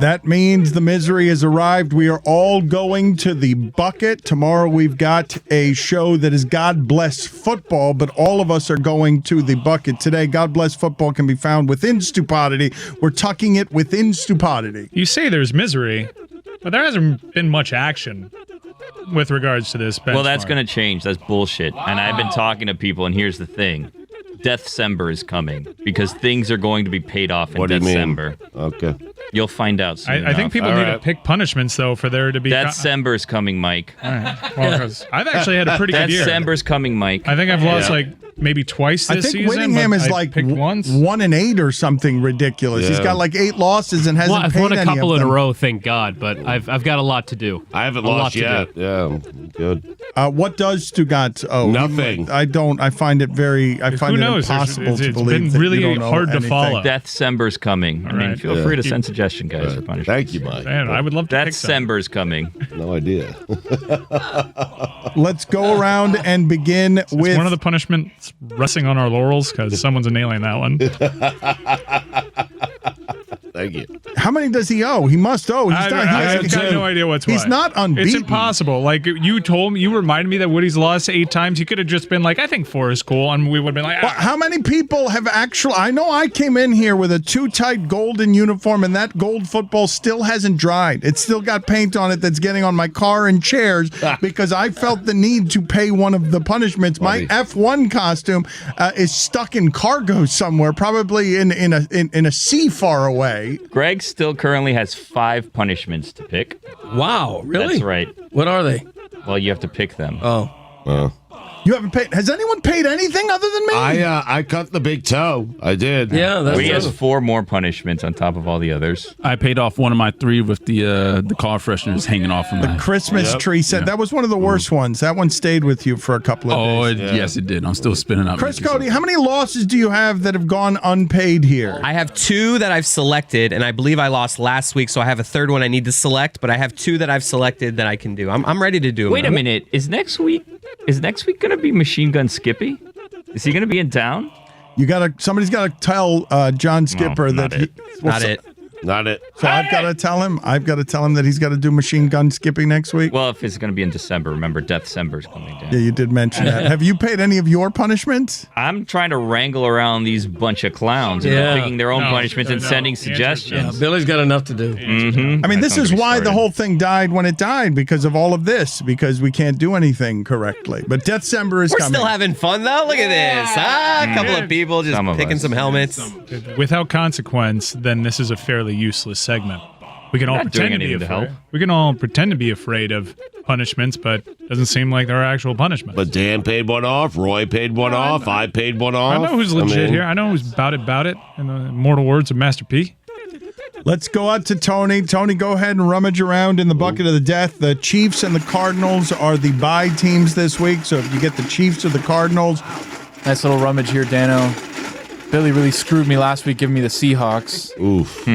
That means the misery has arrived. We are all going to the bucket. Tomorrow we've got a show that is God Bless Football, but all of us are going to the bucket today. God Bless Football can be found within Stupidity. We're tucking it within Stupidity. You say there's misery, but there hasn't been much action with regards to this benchmark. Well, that's going to change. That's bullshit. And I've been talking to people, and here's the thing. Deathcember is coming because things are going to be paid off in December. Okay. You'll find out soon I think people need to pick punishments, though, for there to be... December's coming, Mike. All right. Well, 'cause I've actually had a pretty good year. December's coming, Mike. I think I've lost, maybe twice this season. I think Whittingham is like 1-8 or something ridiculous. He's got like 8 losses and hasn't I've paid won a any couple of in them. a row, thank God, but I've got a lot to do. I haven't lost yet. Yeah, good. What does Stugotz owe? Nothing. I find it very. I find it impossible to believe. It's been really hard to anything. follow. December's coming. I mean, feel free to send suggestion, guys, for punishment. Thank you, Mike. Man, I would love to pick some. December's coming. No idea. Let's go around and begin with one of the punishments resting on our laurels because someone's nailing that one. Thank you. How many does he owe? He must owe. I've got no idea what's He's not unbeaten. It's impossible. Like, you told me, you reminded me that Woody's lost 8 times. You could have just been like, I think 4 is cool, and we would have been like, Well, how many people have actually... I know I came in here with a too tight golden uniform, and that gold football still hasn't dried. It's still got paint on it that's getting on my car and chairs because I felt the need to pay one of the punishments. My F1 costume is stuck in cargo somewhere, probably in a sea far away. Greg still currently has 5 punishments to pick. Wow, really? That's right. What are they? Well, you have to pick them. Oh. You haven't paid... Has anyone paid anything other than me? I cut the big toe. I did. Yeah, that's He has 4 more punishments on top of all the others. I paid off one of my 3 with the car fresheners hanging off from the Christmas tree set. That was one of the worst ones. That one stayed with you for a couple of days. Yes, it did. I'm still spinning up. Chris Cody, how many losses do you have that have gone unpaid here? I have 2 that I've selected, and I believe I lost last week, so I have a 3rd one I need to select, but I have 2 that I've selected that I can do. I'm ready to do them. Wait a minute. Is next week going to be Machine Gun Skippy? Is he going to be in town? Somebody's got to tell John Skipper that Not it. Not it. So I've got to tell him. That he's got to do Machine Gun Skippy next week. Well, if it's going to be in December, remember December's coming down. Yeah, you did mention that. Have you paid any of your punishments? I'm trying to wrangle around these bunch of clowns and picking their own punishments and sending suggestions. Yeah, Billy's got enough to do. Mm-hmm. I mean, this is why the whole thing died when it died, because of all of this, because we can't do anything correctly. But December is coming. We're still having fun, though. Look at this. A couple of people just picking some helmets. Without consequence, then this is a fairly useless segment. We can all pretend to be afraid. We can all pretend to be afraid of punishments, but it doesn't seem like there are actual punishments. But Dan paid one off. Roy paid one off. I paid one off. I know who's legit here. I know who's about it, in the immortal words of Master P. Let's go out to Tony. Tony, go ahead and rummage around in the bucket of the death. The Chiefs and the Cardinals are the bye teams this week, so if you get the Chiefs or the Cardinals... Nice little rummage here, Dano. Billy really screwed me last week giving me the Seahawks. Oof.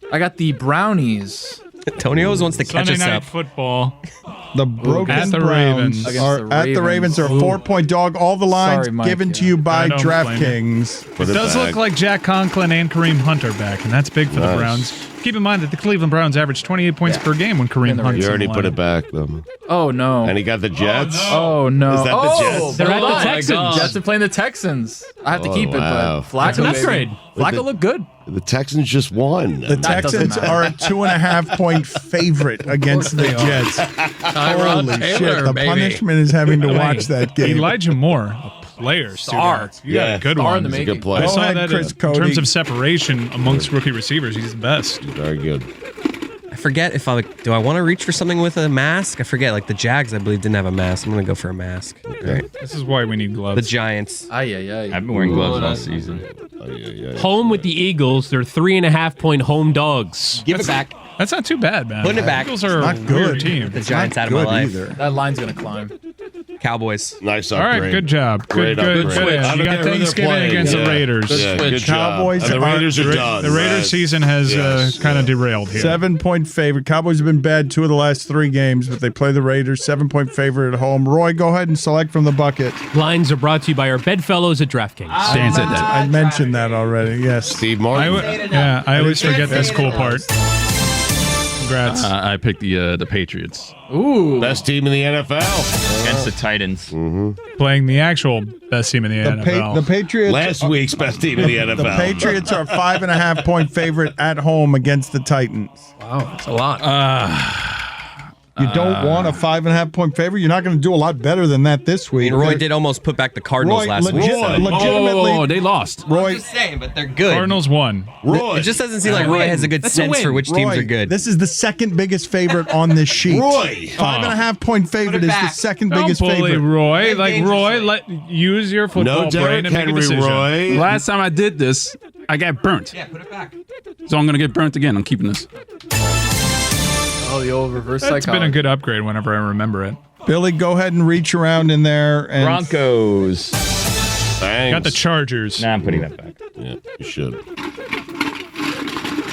I got the Brownies. Tony always wants to catch us Sunday Night up. Football. The broken at the Browns Ravens. are at the Ravens. Are a 4-point dog. All the lines Sorry, Mike, given to you by DraftKings. It does look like Jack Conklin and Kareem Hunt are back, and that's big for the Browns. Keep in mind that the Cleveland Browns average 28 points per game when Kareem Hunt's You already in the put lineup. it back, though. Oh, no. And he got the Jets? Oh, no. Is that the Jets? They're at the Texans. Jets are playing the Texans. I have to keep it, wow. but Flacco, That's an upgrade. Flacco looked good. The Texans just won. The Texans are a 2.5-point favorite against the Jets. Holy shit. The punishment is having to watch that game. Elijah Moore, a player. Star. You got a good Star one. in the He's a making. good player. I saw ahead, that Chris in Cody. terms of separation amongst rookie receivers. He's the best. Very good. I forget if do I want to reach for something with a mask? I forget. Like the Jags, I believe, didn't have a mask. I'm going to go for a mask. Okay. Right. This is why we need gloves. The Giants. I've been wearing gloves all season. Home with the Eagles. They're 3.5-point home dogs. Give it back. That's not too bad, man. Putting it back. Eagles are Not a good. weird team. The Giants out of my life. Either. That line's going to climb. Cowboys. Nice All upgrade. right, good job. Great Good upgrade. edge. I You don't got care who they're Thanksgiving playing. against the Raiders. Yeah, good job. Cowboys And the Raiders are done. The Raiders season has kind of derailed here. 7-point favorite. Cowboys have been bad 2 of the last 3 games, but they play the Raiders. 7-point favorite at home. Roy, go ahead and select from the bucket. Lines are brought to you by our bedfellows at DraftKings. Dan said that. I mentioned that already. Yes. Steve Martin. I always forget this cool part. Congrats. I picked the Patriots. Ooh. Best team in the NFL. Against the Titans. Playing the actual best team in the NFL. The Patriots. Last week's best team in the NFL. The Patriots are 5.5-point favorite at home against the Titans. Wow, that's a lot. You don't want a 5.5-point favorite. You're not going to do a lot better than that this week. Roy did almost put back the Cardinals last week. Legitimately, Oh, they lost. Roy. I'm just saying, but they're good. Cardinals won. Roy. It just doesn't seem like Roy has a good sense for which teams Roy, are good. This is the second biggest favorite on this sheet. Roy. 5.5-point favorite is the second biggest Don't bully favorite. Roy. Like Roy, use your football No brain Derrick and make a Henry, decision. Roy. Last time I did this, I got burnt. Yeah, put it back. So I'm going to get burnt again. I'm keeping this. Oh, the old reverse It's psychology. been a good upgrade whenever I remember it. Billy, go ahead and reach around in there. And Broncos. Thanks. Got the Chargers. Nah, I'm putting that back. Yeah, you should.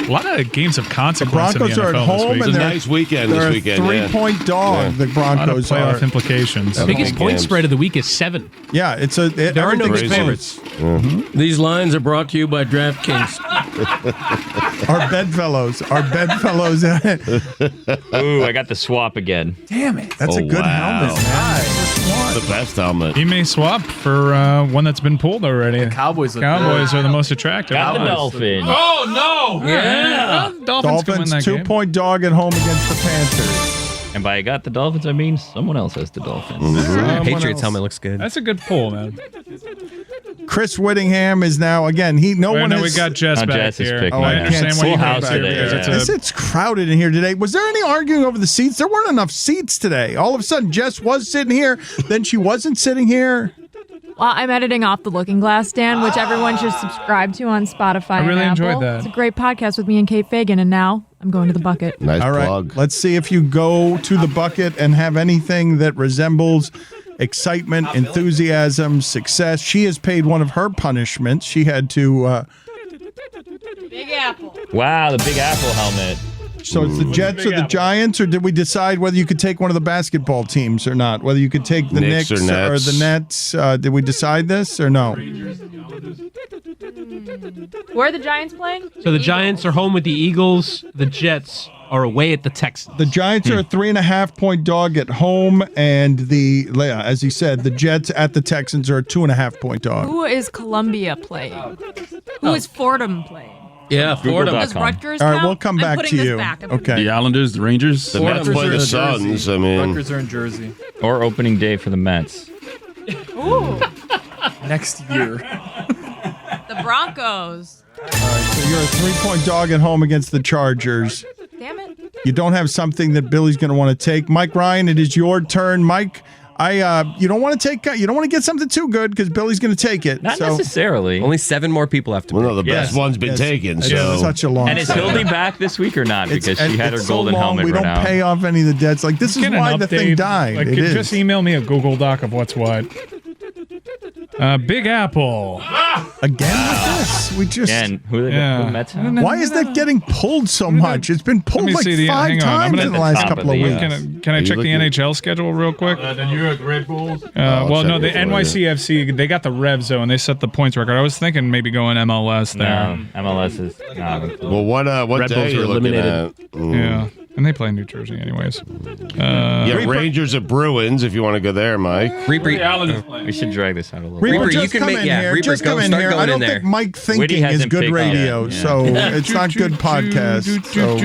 A lot of games of consequence. Broncos in the are at NFL home this and week. It's a they're- nice weekend They're this a weekend. Yeah. 3-point dog. The A lot of Broncos playoff are. implications. Yeah. Biggest point games. spread of the week is 7. Yeah, it's a. There are no everything's big close. favorites. These lines are brought to you by DraftKings. Our bedfellows. Our bedfellows. Ooh, I got the swap again. Damn it. That's a Oh, good wow. helmet, man. The best helmet. He may swap for one that's been pulled already. Cowboys look Cowboys are the most attractive. Got the Cowboys. Dolphins. Oh no! Yeah, Dolphins can win Dolphins that game. 2-point dog at home against the Panthers. And by I got the Dolphins, I mean someone else has the Dolphins. Patriots else. helmet looks good. That's a good pull, man. Chris Whittingham is now again. No Wait, one no, has. we got Jess Oh, back Jess is here. picking I it. understand Can't why you see have her back today, here. yeah. It's a- It's crowded in here today. Was there any arguing over the seats? There weren't enough seats today. All of a sudden, Jess was sitting here, then she wasn't sitting here. Well, I'm editing Off the Looking Glass, Dan, which everyone should subscribe to on Spotify. I really and Apple. enjoyed that. It's a great podcast with me and Kate Fagan, and now I'm going to the bucket. Nice All right, plug. let's see if you go to the bucket and have anything that resembles excitement, enthusiasm, success. She has paid one of her punishments. She had to. Big Apple. Wow, the Big Apple helmet. So it's the Jets or the Giants, or did we decide whether you could take one of the basketball teams or not? Whether you could take the Knicks Knicks or Nets. the Nets? Did we decide this or no? Where are the Giants playing? So the Giants are home with the Eagles. The Jets are away at the Texans. The Giants are a 3.5-point dog at home, and as he said, the Jets at the Texans are a 2.5-point dog. Who is Columbia playing? Who is Fordham playing? Yeah, Fordham. Does Rutgers All right, count? we'll come I'm back putting to this you. back. I'm Okay. The Islanders, the Rangers. The Mets play the in Suns. Jersey. I mean, Rutgers are in Jersey. Or opening day for the Mets. Ooh, Next year. the Broncos. So you're a 3-point dog at home against the Chargers. Damn it. You don't have something that Billy's going to want to take. Mike Ryan, it is your turn. Mike, you don't want to get something too good because Billy's going to take it. Not so necessarily. Only 7 more people have to pick. well, no, the best Yes. one's been taken. it's So such a long. And is Hildy back this week or not? Because she had her it's golden so long, helmet we run don't out. pay off any of the debts. Like this is Get an why the thing update. died. Like, It is. just email me a Google Doc of what's what. Big Apple. Again with this. We just. Again, who the Mets have? Why is that getting pulled so much? It's been Let pulled me like see the. 5 Hang on. I'm times gonna in the at the last top couple of of the, weeks. Can I check the looking- NHL schedule real quick? The New York Red Bulls. Well, no, the check it for you. NYCFC, they got the Rev Zone. They set the points record. I was thinking maybe going MLS there. No, MLS is. No. well, what Red day Bulls are you were looking eliminated. at? Mm. Yeah. And they play in New Jersey anyways. Yeah, Rangers at Bruins. If you want to go there, Mike. Reaper, We should drag this out a little Reaper, bit. you just can come make- in yeah, here. Reaper, Just go come in start here. going I don't in think there. Mike Witty thinking is hasn't good picked radio, yet, yeah. so it's not good podcast. So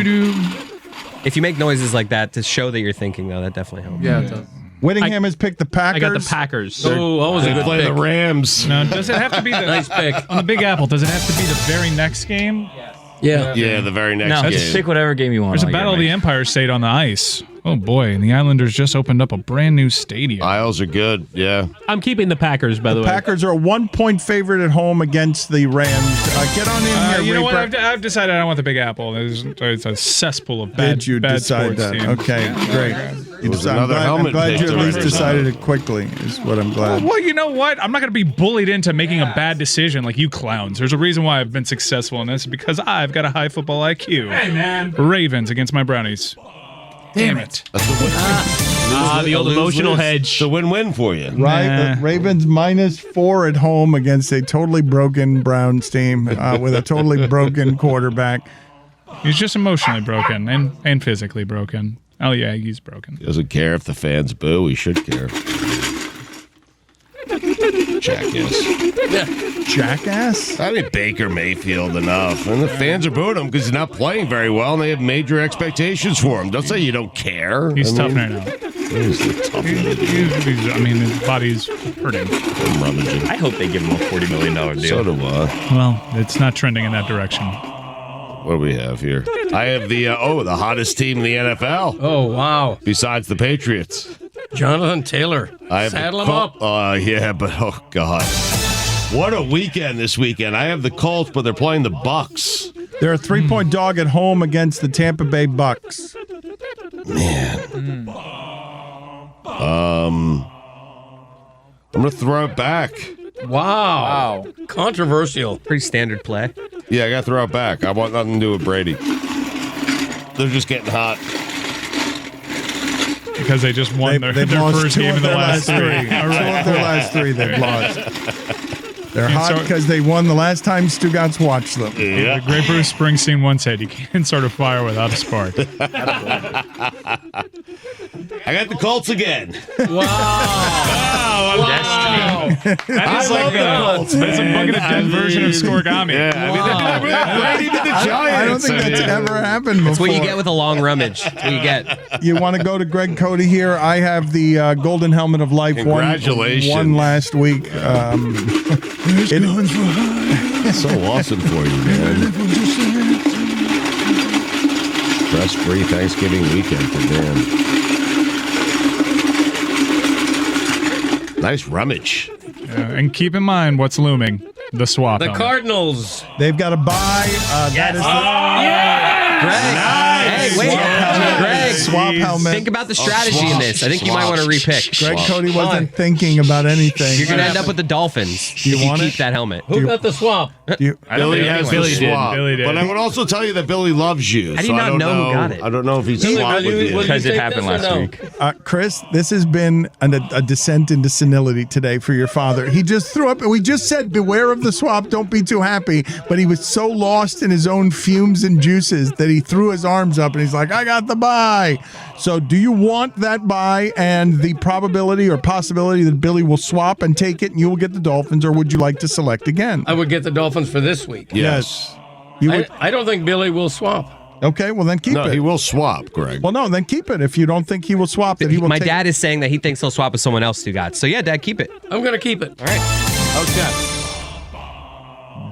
if you make noises like that to show that you're thinking, though, that definitely helps. Yeah, it does. Whittingham has picked the Packers. I got the Packers. Oh, that was a good Play pick. the Rams. Now, does it have to be the Nice pick. on the Big Apple? Does it have to be the very next game? Yeah. Yeah, the very next No, game. just pick whatever game you want. There's a all year, Battle of the Mike. Empire State on the ice. Oh boy, and the Islanders just opened up a brand new stadium. Isles are good. Yeah. I'm keeping the Packers, by the way. Packers are a 1-point favorite at home against the Rams. Get on in here, You know what? Reaper. I've decided I don't want the Big Apple. It's a cesspool of bad, Did you bad decide sports that? teams. Okay, great. You was decide- another I'm helmet glad picked you at least already. decided it quickly, is what I'm glad. Well, you know what? I'm not going to be bullied into making a bad decision like you clowns. There's a reason why I've been successful in this, because I've got a high football IQ. Hey, man. Ravens against my Brownies. Damn it. The old emotional hedge. It's a win-win for you. Right, Nah. the Ravens -4 at home against a totally broken Browns team with a totally broken quarterback. He's just emotionally broken and physically broken. Oh, yeah, he's broken. He doesn't care if the fans boo. He should care. Jackass. Jackass? I mean, Baker Mayfield enough. And the fans are booing him because he's not playing very well, and they have major expectations for him. Don't say you don't care. He's tough right now. He's tough. His body's hurting. I'm rummaging. I hope they give him a $40 million deal. So do I. Well, it's not trending in that direction. What do we have here? I have the hottest team in the NFL. Oh, wow. Besides the Patriots. Jonathan Taylor. I have Saddle him up. Yeah, but oh god. What a weekend this weekend. I have the Colts, but they're playing the Bucks. They're a 3-point dog at home against the Tampa Bay Bucks. Man. I'm gonna throw it back. Wow. Controversial. Pretty standard play. Yeah, I gotta throw it back. I want nothing to do with Brady. They're just getting hot. Because they just won their lost first two game of in the their last three. All right. 2 of their last 3 they've lost. They're hot because they won the last time Stugotz watched them. The great Bruce Springsteen once said, "You can't start a fire without a spark." I got the Colts again. Wow. That is like that's a fucking dead version of Scorigami. Yeah, Brady did the Giants. I don't think that's ever happened before. That's what you get with a long rummage. That's what you get. You want to go to Greg Cody here? I have the Golden Helmet of Life. Congratulations. Won last week. It's so awesome for you, man. Stress-free Thanksgiving weekend for Dan. Nice rummage. And keep in mind what's looming: the swap. The helmet. Cardinals. They've got to buy. That is Greg. Hey, wait. Greg. swap helmet. Think about the strategy in this. I think you might want to repick. Greg Cody wasn't thinking about anything. You're going to end up with the Dolphins. Do you if you want keep it? that helmet. Who got the swap? Billy has Billy the did. swap. Billy did. But I would also tell you that Billy loves you. How do you not know who got it? I don't know if he's Billy, swapped will with you- you. will Because it take happened this or last no? week. Chris, this has been a descent into senility today for your father. He just threw up. We just said, beware of the swap. Don't be too happy. But he was so lost in his own fumes and juices that he threw his arms up and he's like, I got the bye. So do you want that bye and the probability or possibility that Billy will swap and take it and you will get the Dolphins, or would you like to select again? I would get the Dolphins for this week. Yes. You would, I don't think Billy will swap. okay, well then keep No, it. he will swap, Greg. Well, no, then keep it. If you don't think he will swap, that he will My take dad is saying that he thinks he'll swap with someone else, Stugotz. So yeah, Dad, keep it. I'm going to keep it. All right. Okay.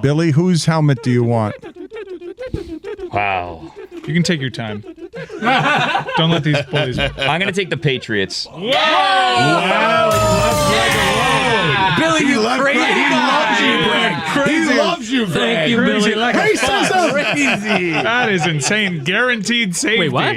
Billy, whose helmet do you want? Wow. You can take your time. Don't let these bullies. I'm going to take the Patriots. Billy, you crazy He loves you, Greg. Thank you, Billy. Crazy. That is insane. Guaranteed safety. Wait, what?